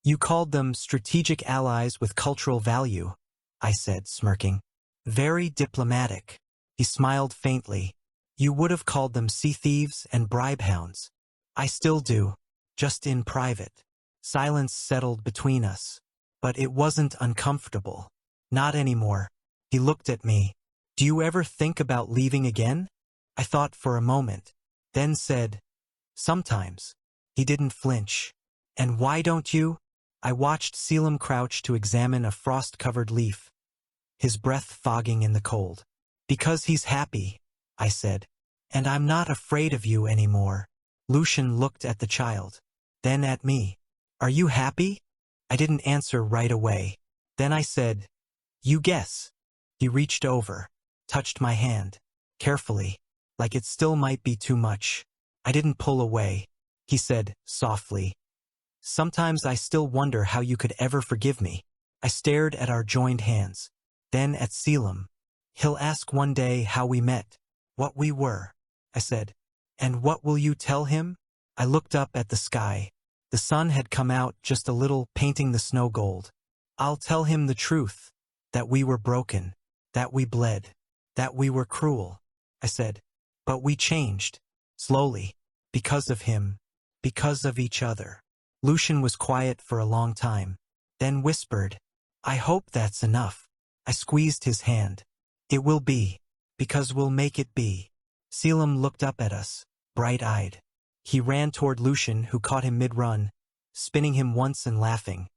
Speaker 1: You called them strategic allies with cultural value, I said, smirking. Very diplomatic. He smiled faintly. You would have called them sea thieves and bribe hounds. I still do, just in private. Silence settled between us. But it wasn't uncomfortable. Not anymore. He looked at me. Do you ever think about leaving again? I thought for a moment, then said, sometimes. He didn't flinch. And why don't you? I watched Selim crouch to examine a frost-covered leaf, his breath fogging in the cold. Because he's happy, I said. And I'm not afraid of you anymore. Lucian looked at the child, then at me. Are you happy? I didn't answer right away. Then I said, you guess. He reached over, touched my hand, carefully, like it still might be too much. I didn't pull away. He said, softly, sometimes I still wonder how you could ever forgive me. I stared at our joined hands, then at Selim. He'll ask one day how we met, what we were, I said. And what will you tell him? I looked up at the sky. The sun had come out just a little, painting the snow gold. I'll tell him the truth, that we were broken, that we bled, that we were cruel, I said. But we changed, slowly, because of him, because of each other. Lucian was quiet for a long time, then whispered, I hope that's enough. I squeezed his hand. It will be, because we'll make it be. Selim looked up at us, bright-eyed. He ran toward Lucian, who caught him mid-run, spinning him once and laughing.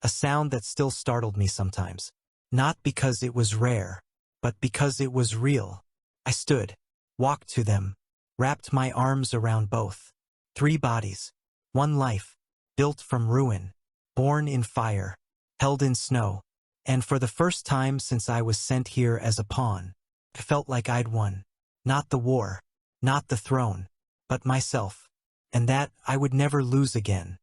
Speaker 1: A sound that still startled me sometimes. Not because it was rare, but because it was real. I stood, walked to them, wrapped my arms around both. 3 bodies, 1 life, built from ruin, born in fire, held in snow, and for the first time since I was sent here as a pawn, I felt like I'd won. Not the war, not the throne, but myself, and that I would never lose again.